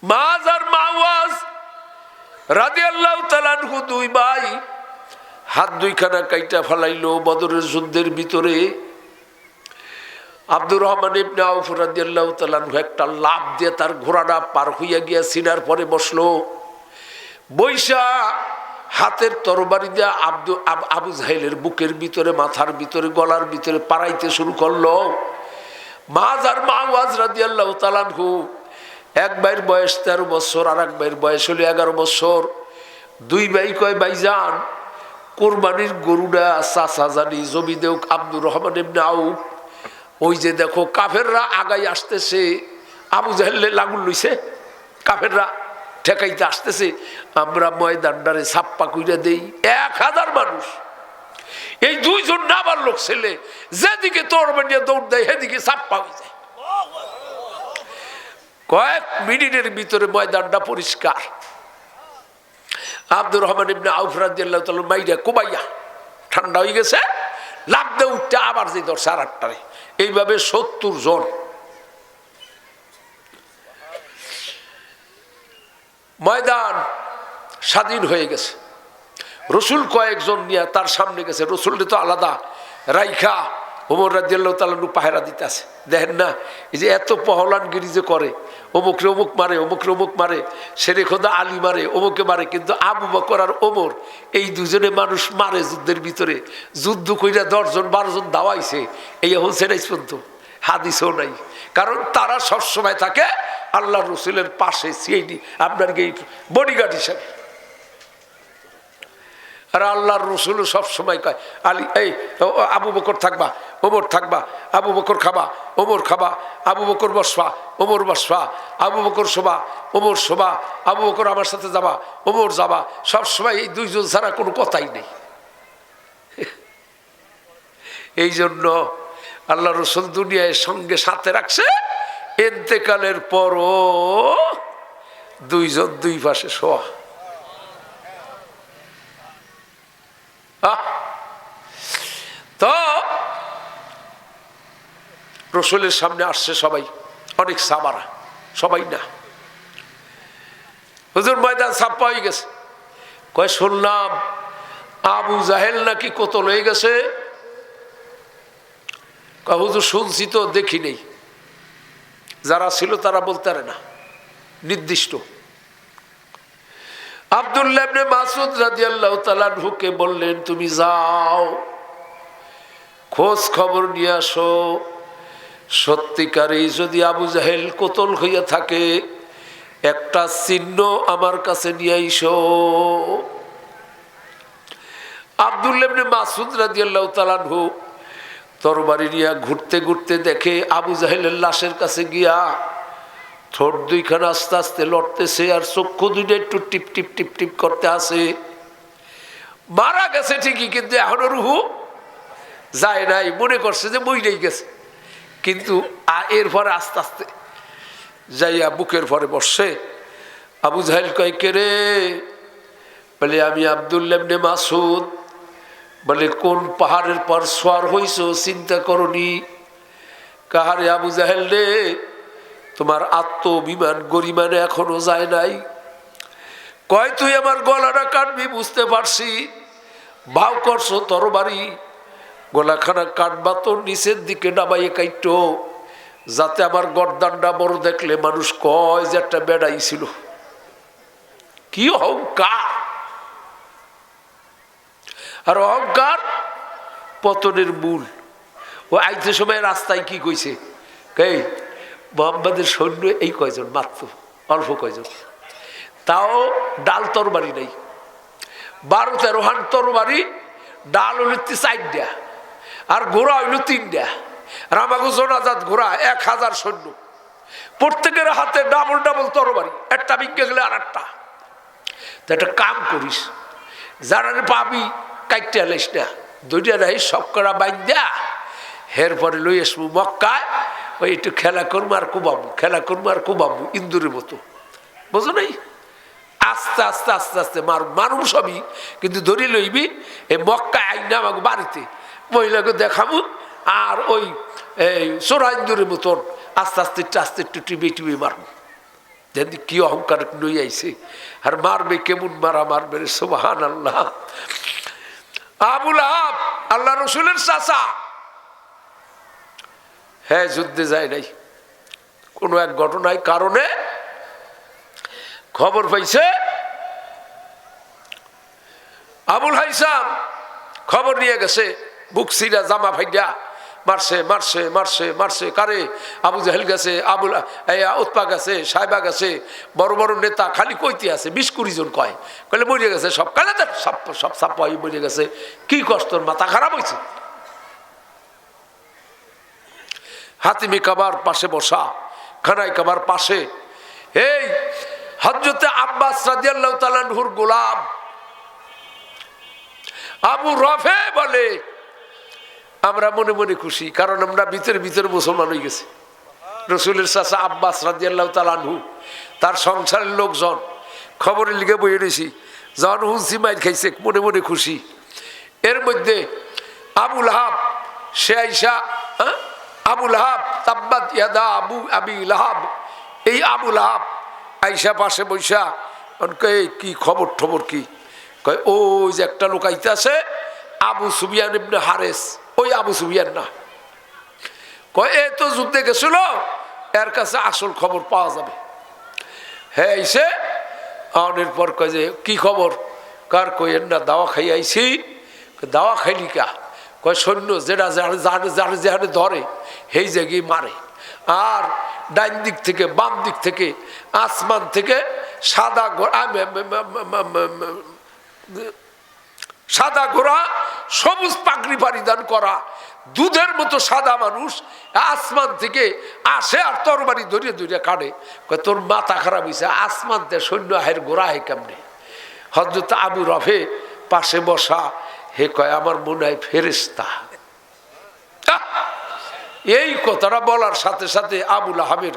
মাআজ আর মাওয়াজ রাদিয়াল্লাহু তাআলা আনহু দুই ভাই হাত দুইখানা কাইটা ফেলাইলো বদরের যুদ্ধের ভিতরে। আব্দুর রহমান ইবনে আউফ রাদিয়াল্লাহু তাআলা আনহু একটা লাফ দিয়ে তার ঘোড়াটা পার হইয়া গিয়া সিনার পরে বসলো। বৈশা হাতের তরবারি দিয়ে আবু জাহেলের বুকের ভিতরে, মাথার ভিতরে, গলার ভিতরে পাড়াইতে শুরু করলো। মাআজ আর মাওয়াজ রাদিয়াল্লাহু তাআলা আনহু এক ভাইয়ের বয়স 13 বছর, আর এক ভাইয়ের বয়স হলো 11 বছর। দুই ভাই কয় ভাইজান কোরবানির গরুটা চাচা জানি জমি দেও আব্দুর রহমান ইবনে আউফ, ওই যে দেখো কাফেররা আগাই আসতেছে, আবু জাহেল লাগুল লইছে, কাফেররা ঠেকাইতে আসতেছে, আমরা ময়দানটারে ছাপ্পা কইরা দেই। 1000 মানুষ, এই দুইজন নাবার লোক ছেলে যেদিকে তরবারি নিয়ে দৌড় দেয় সেদিকে ছাপ্পা হয়ে যায়। কয়েক মিনিটের ভিতরে ময়দানটা পরিষ্কার। আব্দুর রহমান ইবনে আউফ রাদিয়াল্লাহু তাআলা মাইরা কুবাইয়া ঠান্ডা হয়ে গেছে, লাফ দিয়ে উঠতে আবার যে ধরছে আর একটারে। এইভাবে 70 জন। ময়দান স্বাধীন হয়ে গেছে। রসুল কয়েকজন নিয়ে তার সামনে গেছে, রসুলটা তো আলাদা রাইখা ওমর রাদিয়াল্লাহু তাআলা পাহারা দিতে আছে। দেখেন না এই যে এত পহলানগিরি যে করে, অমুকরে অমুক মারে, অমুকরে অমুক মারে, শেরে খোদা আলী মারে, অমুকে মারে, কিন্তু আবু বকর আর ওমর এই দুজনে মানুষ মারে যুদ্ধের ভিতরে। যুদ্ধ কইরা 10 জন 12 জন দাওয়াইছে, এই হোসেন পর্যন্ত হাদিসও নাই। কারণ তারা সবসময় থাকে আল্লাহ রসুলের পাশে, সিআইডি আপনার বডিগার্ড হিসাবে। আর আল্লাহর রসুল সবসময় কয় আলী এই আবু বকর থাকবা, ওমর থাকবা, আবু বকর খাবা, ওমর খাবা, আবু বকর বসবা, ওমর বসবা, আবু বকর শোবা, ওমর শোবা, আবু বকর আমার সাথে যাবা, ওমর যাবা। সবসময় এই দুইজন ছাড়া কোনো কথাই নেই। এই জন্য আল্লাহ রসুল দুনিয়ায় সঙ্গে সাথে রাখছে, ইন্তেকালের পরও দুইজন দুই পাশে শোয়া। তো রসুলের সামনে আসছে সবাই, অনেক সাহাবারা, সবাই না। হুজুর ময়দান ছাপ্পা হয়ে গেছে। কয় শুনলাম আবু জাহেল নাকি কতল হয়ে গেছে। কয় হুজুর শুনছি তো, দেখি নেই। যারা ছিল তারা বলতে পারে না নির্দিষ্ট। আব্দুল্লাহ ইবনে মাসউদ রাদিয়াল্লাহু তাআলা আনহুকে বললেন তুমি যাও খোঁজ খবর নিয়ে আসো, সত্যিকারেই যদি আবু জাহেল কোতল হইয়া থাকে একটা চিহ্ন আমার কাছে নিয়ে আইসো। আব্দুল্লাহ ইবনে মাসউদ রাদিয়াল্লাহু তাআলা আনহু তরবারি নিয়ে ঘুরতে ঘুরতে দেখে আবু জাহেলের লাশের কাছে গিয়া ঠোঁট দুইখানা আস্তে আস্তে লড়তেছে, আর চক্ষু দুইটা একটু টিপ টিপ টিপ টিপ করতে আছে। মারা গেছে ঠিকই, কিন্তু এখনো রুহু যায় নাই। মনে করছে যে মইরেই গেছে, কিন্তু এরপরে আস্তে আস্তে যাইয়া বুকের পরে বসছে। আবু জাহেল কয় কে রে? বলে আমি আব্দুল্লাহ ইবনে মাসউদ। বলে কোন পাহাড়ের পর সোয়ার হইছো চিন্তা করনি? কাহারে আবু জাহেল রে, তোমার আত্মঅভিমান গরিমানে এখনো যায় নাই। কয় তুই আমার গলাটা কাটবি বুঝতে পারছি, ভাও করছো তরবারি, গলাখানা কাটবা তো নিচের দিকে নামাইয়ে কাইটো, যাতে আমার গর্দানটা বড় দেখলে মানুষ কয় যে একটা বেড়াই ছিল। কি অহংকার! আর অহংকার পতনের মূল। ও আইতে সময় রাস্তায় কি কইছে, এই মোহাম্মদের সৈন্য এই কয়জন, মাত্র অল্প কয়জন, তাও ডাল তরবারি নেই। 12-13 হান তরবারি, ডাল হইল 4টা, আর ঘোড়া হইল 3টা। আর আমাকে জোনাজাত ঘোড়া 1000 সৈন্য, প্রত্যেকের হাতে ডাবল ডাবল তরবারি, একটা বিজ্ঞে গেলে আর একটা। তো একটা কাম করিস, যারা পাবি কাইটে আলাইস না, 2টা নাই সব করা বাইন্দা এরপরে লই আসবো মক্কায়। ওই একটু খেলা করবো আর কুবাবু, খেলা করবো আর কুবাবু, ইন্দুরের মতো, বুঝো নাই? আস্তে আস্তে আস্তে আস্তে মারুম সবই, কিন্তু ধরে লইবি এই মক্কায় আইনা আমাকে বাড়িতে মহিলাকে দেখাবো, আর ওই এই চোরা ইন্দুরের মতন আস্তে আস্তে আস্তে একটু টিপে টিপে মারবো। যেন কি অহংকার নই আইছে, আর মারবে কেমন মারা মারবে রে, সুবহানাল্লাহ। আবু লাহাব আল্লাহ রসুলের চাচা, হ্যাঁ যুদ্ধে যায় নাই, কোনো এক ঘটনায় কারণে খবর পাইছে। আবুল হাইসাম খবর নিয়ে গেছে, বুক সিরা জামা ফাইডা মারছে মারছে মারছে মারছে। কারে? আবু জাহেল গেছে, উৎপা গেছে, সাহেবা গেছে, বড় বড় নেতা খালি কইতে আছে, 20-20 জন কয়, কইলে মরে গেছে সব, কালে সব সব সাপাই মরে গেছে। কি কষ্ট, মাথা খারাপ হয়েছে। হাতিমি কাবার পাশে বসা, খানাই কাবার পাশে এই হযরতে আব্বাস রাদিয়াল্লাহু তাআলা আনহুর গোলাম আবু রাফে বলে, আমরা মনে মনে খুশি, কারণ আমরা ভিতরে ভিতরে মুসলমান হয়ে গেছি। রসুলের চাচা আব্বাস রাদিয়াল্লাহু তাআলা আনহু, তার সংসারের লোকজন খবরের লিগে বই এনেছি, জন হুসি মাইর খাইছে, মনে মনে খুশি। এর মধ্যে আবু লাহাব, সে আইসা, আবু লাহাব তাব্বাত ইয়াদা আবু আবি লাহাব, এই আবু লাহাব আইসা পাশে বৈশা কি খবর ঠবর কি? কয় ওই যে একটা লোক আইতে আছে, আবু সুফিয়ান ইবনে হারেস, ওই আবু সুফিয়ান না। কয় এ তো যুদ্ধে গেছিল, এর কাছে আসল খবর পাওয়া যাবে। হ্যাঁ এসে আনের পর কয় যে কি খবর? কার? কইেন না, দাওয়া খাই আইছি। দাওয়া খাইলি কা? কয় সৈন্য যেটা যেখানে ধরে সেই জায়গায় মারে, আর ডাইন দিক থেকে বাম দিক থেকে আসমান থেকে সাদা সাদা ঘোড়া, সবুজ পাগড়ি পরিধান করা, দুধের মতো সাদা মানুষ আসমান থেকে আসে আর তরবারি ধরিয়ে ধরিয়ে কাটে। তোর মাথা খারাপ হয়েছে, আসমান থেকে সৈন্য আহের ঘোড়া হে কেমনে? হযরত আবু রাফে পাশে বসা, হে কয় আমার মনে হয় ফেরেশতা। এই কথাটা বলার সাথে সাথে আবু লাহাবের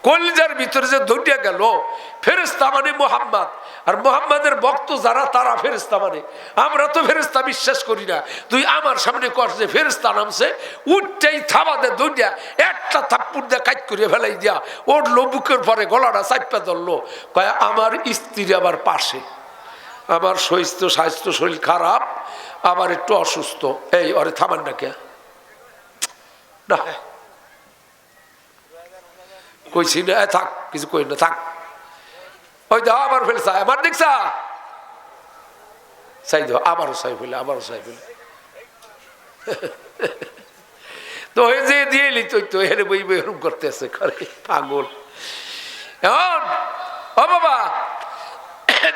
কলিজার ভিতরে যে ধরিয়া গেল, ফেরেশতা মানে মুহাম্মদ, আর মুহাম্মাদের ভক্ত যারা তারা ফেরেশতা মানে। আমরা তো ফেরেশতা বিশ্বাস করি না, তুই আমার সামনে কর যে ফেরেশতা নামছে, উঠতেই থাবাদে ধরিয়া একটা থাপ্পড় দিয়ে কাজ করে ফেলাই দিয়া ওঠলো, বুকের পরে গলাটা চাপা ধরলো। কয় আমার স্ত্রী আবার পাশে, আমার স্বাস্থ্য শরীর খারাপ, আবার একটু অসুস্থ, এই ওরে থামান না কে? না কইছি না, থাক কিছু কই না, থাক। ওই দাও আবার ফেলছা, আমার দেখছা চাই দাও, আবারও চাই ফেলে, আবারও চাই ফেলে। তো ওই যে দিয়ে এলি তো হেরে বই বই এরকম করতে আছে, পাগল। এখন ও বাবা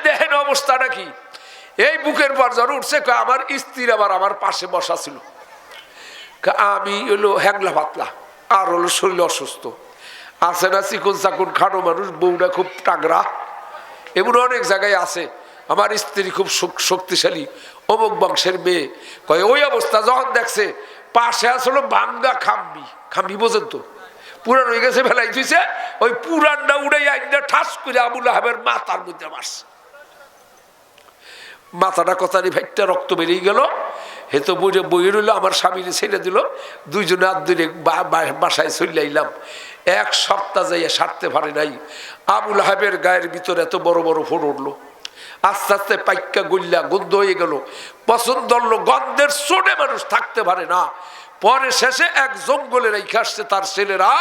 দেখেন অবস্থাটা কি। এই বুকের পর জ্বর উঠছে, আমার স্ত্রী আবার আমার পাশে বসা ছিল, আমি হলো হ্যাংলা পাতলা, আর হলো শরীর অসুস্থ, আছে না চিকন চাকুন খাটো মানুষ, বউটা খুব টাগরা, এমন অনেক জায়গায় আছে। আমার স্ত্রী খুব শক্তিশালী, অমুক বংশের মেয়ে। কয় ওই অবস্থা যখন দেখছে, পাশে আসলো ভাঙ্গা খাম্বি, খাম্বি বোঝেন তো, পুরান হয়ে গেছে, ফেলাই দিয়েছে, ওই পুরানটা উড়াই আইনটা ঠাস করে আবু লাহাবের মাথার মধ্যে মারছে। মাথাটা কথারি ভাইটা রক্ত বেরিয়ে গেল। হে তো বই রইল, আমার স্বামীরে ছেড়ে দিল, দুইজনে হাত ধরে বাসায় চলে আইলাম। 1 সপ্তাহ যাইয়া সারতে পারে নাই। আবু লাহাবের গায়ের ভিতরে এত বড় বড় ফোড় উঠলো, আস্তে আস্তে পাইকা গল্লা গন্ধ হয়ে গেল, পছন্দ হলো, গন্ধের চোটে মানুষ থাকতে পারে না। পরে শেষে এক জঙ্গলে রেখে আসছে, তার ছেলেরা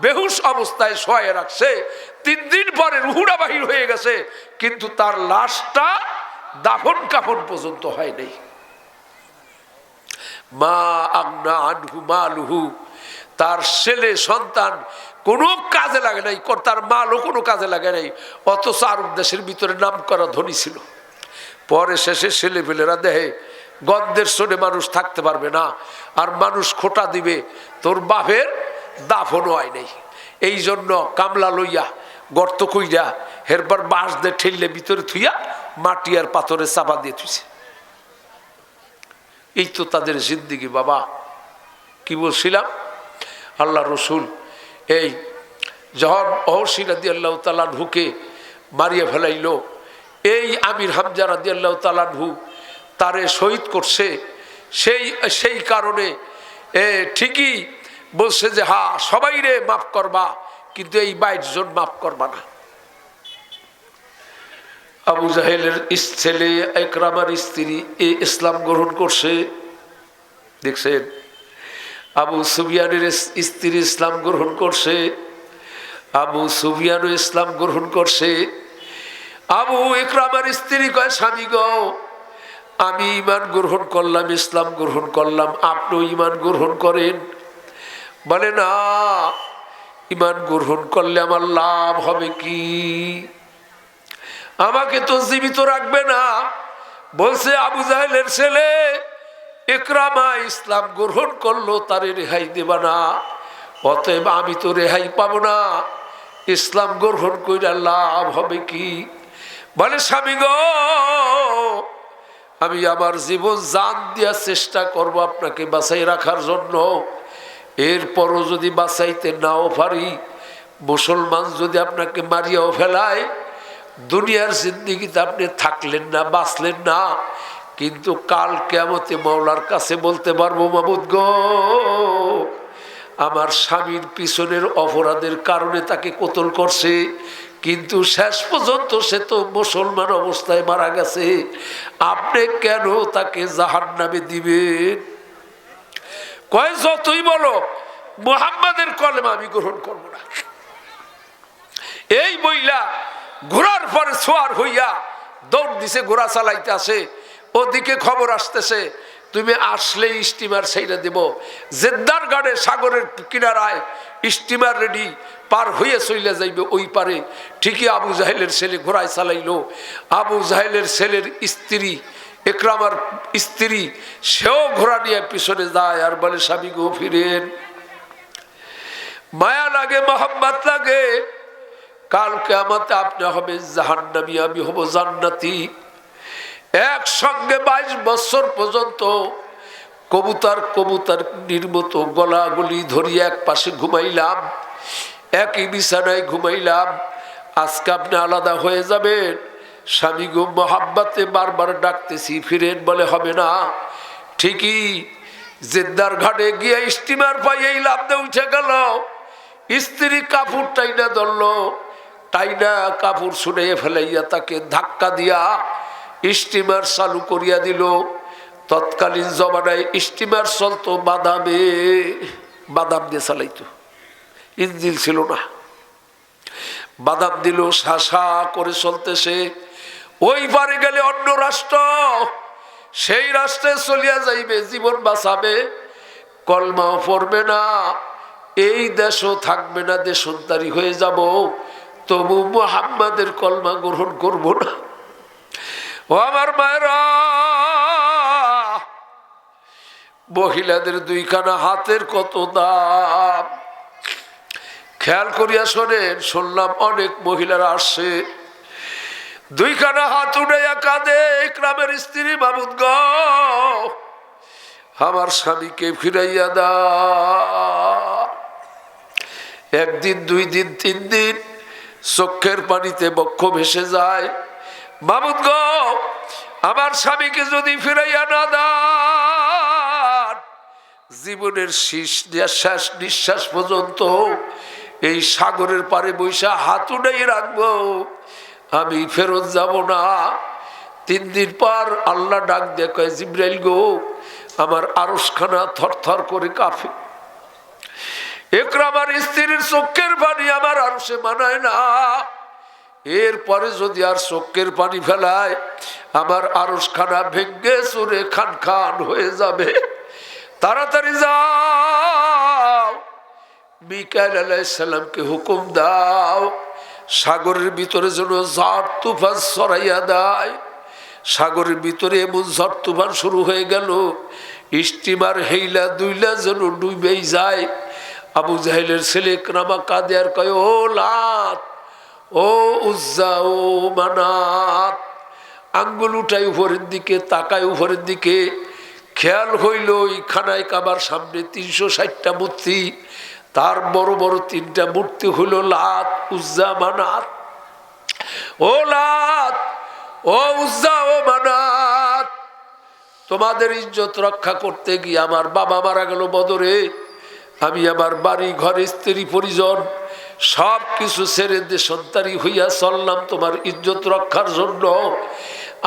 বেহুশ অবস্থায় শোয়ে রাখছে। 3 দিন পরে রুহুরা বাহির হয়ে গেছে, কিন্তু তার লাশটা দাফন কাফন পর্যন্ত হয় নাই। মা আগনা আনহু মালুহু, তার ছেলে সন্তান কোনো কাজে লাগে নাই, তার মালও কোনো কাজে লাগে নাই, অথচ আরব দেশের ভিতরে নাম করা ধনী ছিল। পরে শেষে ছেলে পেলেরা দেহে গন্ধের শোনে মানুষ থাকতে পারবে না, আর মানুষ খোটা দিবে, তোর বাপের দাফনও হয় নাই। এই জন্য কামলা লইয়া গর্ত কইরা হেরবার বাঁশ দিয়ে ঠেললে ভিতরে থুইয়া মাটি আর পাথরে চাপা দিয়ে থুইছে। এই তো তাদের জিন্দিগি। বাবা কি বলছিলাম, আল্লাহ রসুল এই যখন অহসী রাদিয়াল্লাহু তাআলা আনহুকে মারিয়া ফেলাইল, এই আমির হামজা রাদিয়াল্লাহু তাআলা আনহু তারে শহীদ করছে। সেই কারণে ঠিকই বলছে যে হ্যাঁ সবাই রে মাফ করবা, কিন্তু এই 22 জন মাফ করবা না। আবু জাহেলের ছেলে ইকরামার স্ত্রী এই ইসলাম গ্রহণ করছে। দেখছেন, আবু সুফিয়ানের স্ত্রী ইসলাম গ্রহণ করছে, আবু সুফিয়ানও ইসলাম গ্রহণ করছে। আবু ইকরামার স্ত্রী কয়, স্বামী গো, আমি ঈমান গ্রহণ করলাম, ইসলাম গ্রহণ করলাম, আপনিও ঈমান গ্রহণ করেন। বলে না, ঈমান গ্রহণ করলে আমার লাভ হবে কি? আমাকে তো জীবিত রাখবে না। বলছে আবু জাহেলের ছেলে ইকরামা ইসলাম গ্রহণ করলো, তারে রেহাই দেবা না, অতএব আমি তো রেহাই পাবো না, ইসলাম গ্রহণ কইরা লাভ হবে কি? বলে স্বামী গো, আমি আমার জীবন জান দেওয়ার চেষ্টা করব আপনাকে বাঁচাই রাখার জন্য। এরপরও যদি বাঁচাইতে নাও পারি, মুসলমান যদি আপনাকে মারিয়াও ফেলায়, দুনিয়ার জিন্দেগিতে আপনি থাকলেন না, বাঁচলেন না, কিন্তু কাল কিয়ামতে মাওলার কাছে বলতে পারবো, মাবুদ গো, আমার স্বামীর পিছনের অপরাধের কারণে তাকে কতল করছে, কিন্তু শেষ পর্যন্ত সে তো মুসলমান অবস্থায় মারা গেছে, আপনি কেন তাকে জাহান্নামে দিবেন? কয়, যতই বলো মুহাম্মাদের কলেমা আমি গ্রহণ করব না। এই বইলা ঘোড়ার পরে সোয়ার হইয়া দৌড় দিছে, ঘোড়া চালাইতে আসে, ওদিকে খবর আসতেছে, তুমি আসলে স্টিমার সেইটা দেব। জেদ্দার গাড়ে সাগরের কিনারায় স্টিমার রেডি, পার হয়ে চলে যাইবে ওই পারে। ঠিকই আবু জাহেলের ছেলে ঘোড়ায় চালাইলো। আবু জাহেলের ছেলের স্ত্রী ইকরামার স্ত্রী, সেও ঘোড়া নিয়ে পিছনে যায় আর বলে, স্বামী গো ফিরেন। মায়া লাগে, মোহাম্মত লাগে, কাল কিয়ামতে আপনি হবে জাহান্নামী, আমি হব জান্নাতি। একসঙ্গে 22 বছর পর্যন্ত কবুতর নির্মত গলাগলি ধরিয়া এক পাশে ঘুমাইলাম, একই বিছানায় ঘুমাইলাম। আজকে আপনি আলাদা হয়ে যাবেন। স্বামী গো, মোহাব্বতে বারবার ডাকতেছি, ফিরেন। বলে হবে না। ঠিকই জেদ্দার ঘাটে গিয়ে স্টিমার পাইয়ে লাফতে উঠে গেল। স্ত্রী কাপড় টাইনা ধরলো, টাইনা কাপড় শুনিয়ে ফেলাইয়া তাকে ধাক্কা দিয়া স্টিমার চালু করিয়া দিল। তৎকালীন জমানায় স্টিমার চলতো বাদামে, বাদাম দিয়ে চালাইতো, ইঞ্জিন ছিল না। বাদাম দিল, শাসা করে চলতেছে। ওই পারে গেলে অন্য রাষ্ট্র, সেই রাষ্ট্রে চলিয়া যাইবে, জীবন বাঁচাবে, কলমাও পড়বে না, এই দেশও থাকবে না, দেশান্তরী হয়ে যাব, তবু মুহাম্মাদের কলমা গ্রহণ করব না। ও আমার মায়েরা, মহিলাদের দুইখানা হাতের কত দাম, খেয়াল করিয়া শোনেন। শুনলাম অনেক মহিলারা আসছে, দুইখানা হাত উঠাইয়া কাঁদে, ইকরামের স্ত্রী, মাবুদ গো, আমার স্বামীকে ফিরাইয়া দাও। একদিন, 2 দিন, 3 দিন চোখের পানিতে বক্ষ ভেসে যায়। মাবুদ গো, আমার স্বামীকে যদি ফিরাইয়া না দাও, জীবনের শেষ নিঃশ্বাস পর্যন্ত এই সাগরের পারে বৈশা হাত উঠাই রাখবো, আমি ফেরত যাব না। 3 দিন পর আল্লাহ ডাক দিয়ে কয়, জিবরাইল গো, আমার আরশখানা থরথর করে কাঁপে। ইকরামার স্ত্রীর চোখের পানি আমার আরশে মানায় না, এরপরে যদি আর চোখের পানি ফেলায়, আমার আরশখানা ভেঙ্গে চুরে খান খান হয়ে যাবে। তাড়াতাড়ি যাও, মিকাইল আলাইহিস সালামকে হুকুম দাও, সাগরের ভিতরে যেন ঝড় তুফান ছড়াইয়া দেয়। সাগরের ভিতরে এমন ঝড় তুফান শুরু হয়ে গেল, স্টিমার হেইলা দুইলা যেন ডুবেই যায়। আবু জাহেলের ছেলে ইকরামা কাঁদে আর কয়, ও লাত, ও উজ্জা, ও মানাত। আঙ্গুল উঠায় উপরের দিকে, তাকায় উপরের দিকে, খেয়াল হইল ওই খানায় কাবার সামনে 360টা মূর্তি, তার বড় বড় 3টা মূর্তি হইল লাত, উজ্জা, মানাত। ও লাত, ও উজ্জা, ও মানাত, তোমাদের ইজ্জত রক্ষা করতে গিয়ে আমার বাবা মারা গেল বদরে, আমি আমার বাড়ি ঘরে স্ত্রী পরিজন সব কিছু ছেড়ে দেশান্তরী হইয়া চললাম তোমার ইজ্জত রক্ষার জন্য।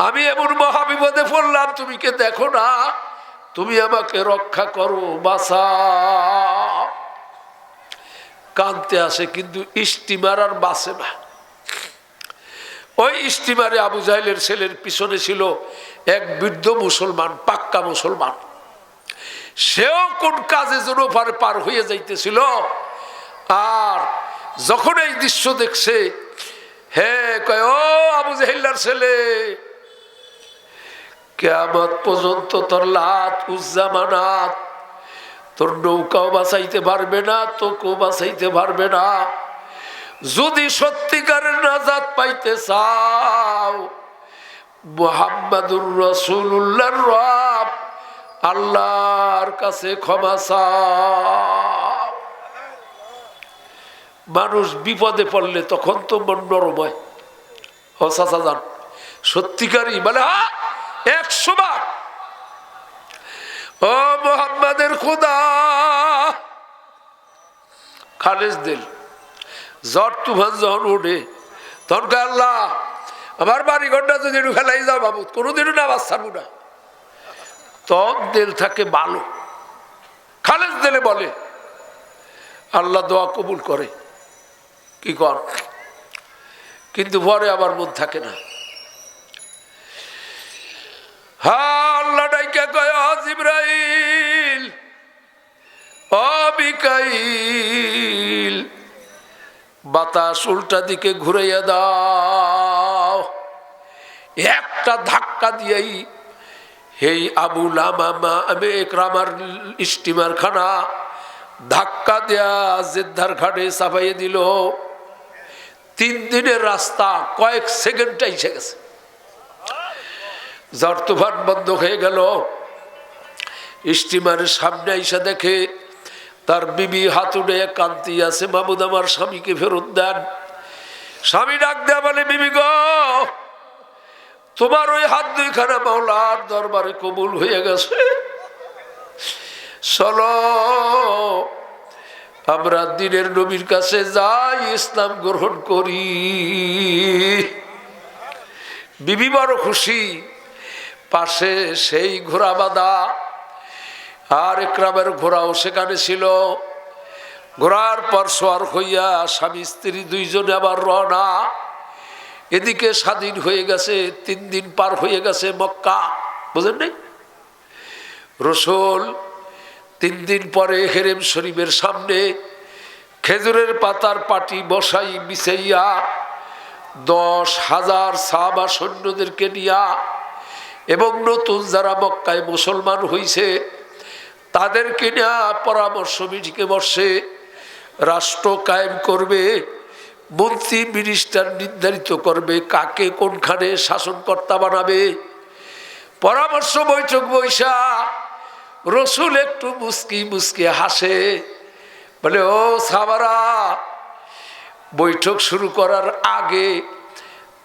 আমি এমন মহাবিপদে পড়লাম, তুমি কে দেখো না? তুমি আমাকে রক্ষা করো, বাঁচাও। কাঁদতে আসে, কিন্তু স্টিমার আর বাসে না। ওই স্টিমারে আবু জাহেলের ছেলের পিছনে ছিল এক বৃদ্ধ মুসলমান, পাক্কা মুসলমান। সেও কোন কাজে যেন পার হয়ে যাইতেছিল। আর যখন এই দৃশ্য দেখছে, হ্যাঁ কয়, ও আবু জাহেলের ছেলে, কিয়ামত পর্যন্ত তোর লাত উজ্জা মানাত, তোর নৌকাও বাঁচাইতে পারবে না, তোকেও বাঁচাইতে পারবে না। যদি সত্যিকারের নাজাত পাইতে চাও, মুহাম্মাদুর রাসূলুল্লাহর রব আল্লাহর কাছে ক্ষমা চাও। মানুষ বিপদে পড়লে তখন তো মন নরম হয়। ও চাচা যান, সত্যিকারই মানে 100 বার ও মুহাম্মাদের খোদা, খালেজ দিল। ঝড় তুফান যখন উঠে তখন আল্লাহ আমার বাড়ি ঘরটা যদি ফেলাই যাও বাবু, কোনোদিনও না বাঁচাবো না। তখন দিল থাকে ভালো, খালেজ দিলে বলে, আল্লাহ দোয়া কবুল করে। কি কর, কিন্তু পরে আবার মন থাকে না। হ্যাঁ, আল্লাহ ডাইকা কয়, জিবরাইল, ও মিকাইল, বাতাস উল্টা দিকে ঘুরাইয়া দাও। একটা ধাক্কা দিয়েই এই আবুল আমামা একরামার স্টিমার খানা ধাক্কা দেয়া জেদ্দার ঘাটে চাপাইয়ে দিল। 3 দিনের রাস্তা কয়েক সেকেন্ডে এসে গেছে। ঝড় তুফান বন্ধ হয়ে গেল। স্টিমারের সামনে এসে দেখে তার বিবি হাত উঠে কান্তি আছে, মাহমুদ আমার স্বামীকে ফেরত দেন। স্বামী ডাক দেয়া বলে, বিবি গো, তোমার ওই হাত 2খানা মাওলার দরবারে কবুল হয়ে গেছে, চলো আমরা দিনের নবীর কাছে যাই, ইসলাম গ্রহণ করি। বিবি বড় খুশি। পাশে সেই ঘোড়া বাঁধা, আর একরামের ঘোড়াও সেখানে ছিল। ঘোড়ার পর সোয়ার হইয়া স্বামী স্ত্রী 2 জনে আবার রওনা। এদিকে স্বাধীন হয়ে গেছে, 3 দিন পার হয়ে গেছে মক্কা, বুঝেন নাই? রাসূল 3 দিন পরে হেরেম শরীফের সামনে খেজুরের পাতার পাটি বসাই বিছাইয়া 10,000 সাহাবা সৈন্যদেরকে নিয়া এবং নতুন যারা মক্কায় মুসলমান হইছে তাদেরকে নিয়ে পরামর্শ মিটিংয়ে বসে রাষ্ট্র কায়েম করবে। মন্ত্রী মিনিস্টার নির্ধারিত করবে কাকে কোনখানে শাসনকর্তা বানাবে। পরামর্শ বৈঠক বৈশা রাসূল একটু মুস্কি মুস্কি হাসে, বলে, ও সাহাবারা, বৈঠক শুরু করার আগে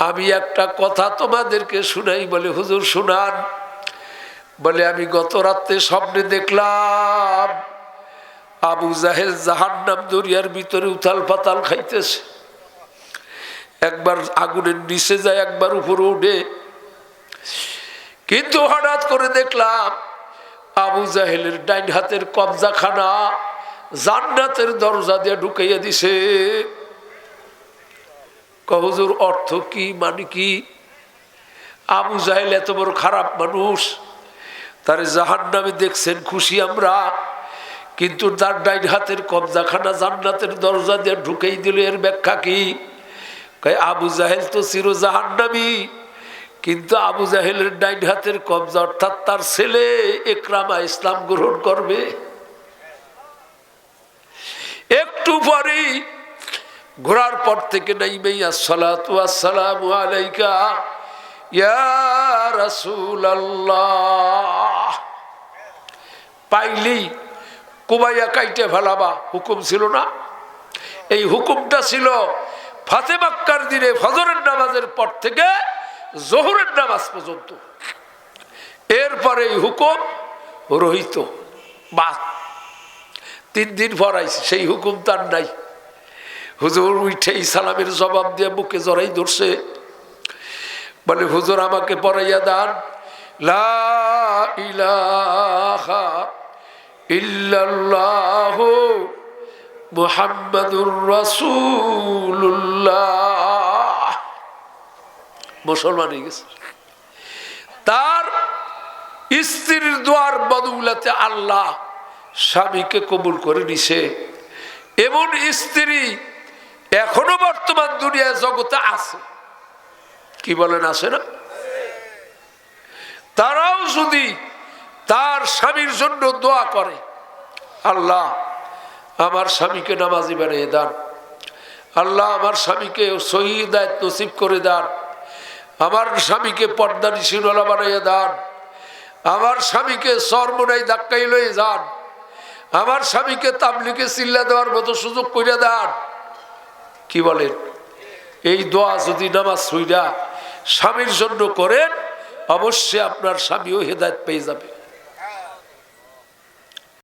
আমি একটা কথা তোমাদেরকে শুনাই। বলে, হুজুর শুনান। বলে, আমি গত রাত্রে স্বপ্নে দেখলাম আবু জাহেল জাহান্নাম দরিয়ার ভিতরে উথাল পাতাল খাইতেছে। একবার আগুনের নিচে যায়, একবার উপরে উঠে। কিন্তু হঠাৎ করে দেখলাম আবু জাহেলের ডাইন হাতের কবজাখানা জান্নাতের দরজা দিয়ে ঢুকাইয়া দিছে। হুজুর অর্থ কি, মানে কি? আবু জাহেল এত বড় খারাপ মানুষ, তার জাহান্নামে দেখছেন খুশি আমরা, কিন্তু তার ডাইন হাতের কবজাখানা জান্নাতের দরজা দিয়ে ঢুকাই দিল। এর ব্যাখ্যা কি? আবু জাহেল তো চির জাহান্নামী, কিন্তু আবু জাহেলের ডাইন হাতের কবজা অর্থাৎ তার ছেলে একরামা ইসলাম গ্রহণ করবে। একটু পরেই ঘোড়ার পর থেকে নাইমে আসসালাতু আসসালামু আলাইকা ইয়া রাসূলুল্লাহ পাইলি কুবাইয়া কাইটে ফেলাবা হুকুম ছিল না? এই হুকুমটা ছিল ফাতে মক্কার দিনে ফজরের নামাজের পর থেকে জোহরের নামাজ পর্যন্ত। এরপরে এই হুকুম রহিত বা 3 দিন পর আইছে, সেই হুকুম তার নাই। হুজুর উঠেই সালামের জবাব দিয়ে বুকে জড়াই ধরছে, বলে হুজুর আমাকে পড়াইয়া দেন লা ইলাহা ইল্লাল্লাহু মুহাম্মাদুর রাসূলুল্লাহ। মুসলমান হয়ে গেছে। তার স্ত্রীর দোয়ার বদৌলতে আল্লাহ স্বামীকে কবুল করে নিছে। এমন স্ত্রী এখনো বর্তমান দুনিয়া জগতে আছে, কি বলেন আছে না? তারাও যদি তার স্বামীর জন্য দোয়া করে, আল্লাহ আমার স্বামীকে নামাজি বানিয়ে দেন, আল্লাহ আমার স্বামীকে সহিহ হিদায়াত নসিব করে দেন, আমার স্বামীকে পর্দা নিশিওয়ালা বানিয়ে দেন, আমার স্বামীকে সরমনাই ধাক্কাই লয়ে যান, আমার স্বামীকে তাবলিগে চিল্লা দেওয়ার মতো সুযোগ করে দেন। কি বলেন? এই দোয়া যদি নামাজ হইরা স্বামীর জন্য করেন, অবশ্যই আপনার স্বামীও হেদায়েত পেয়ে যাবে।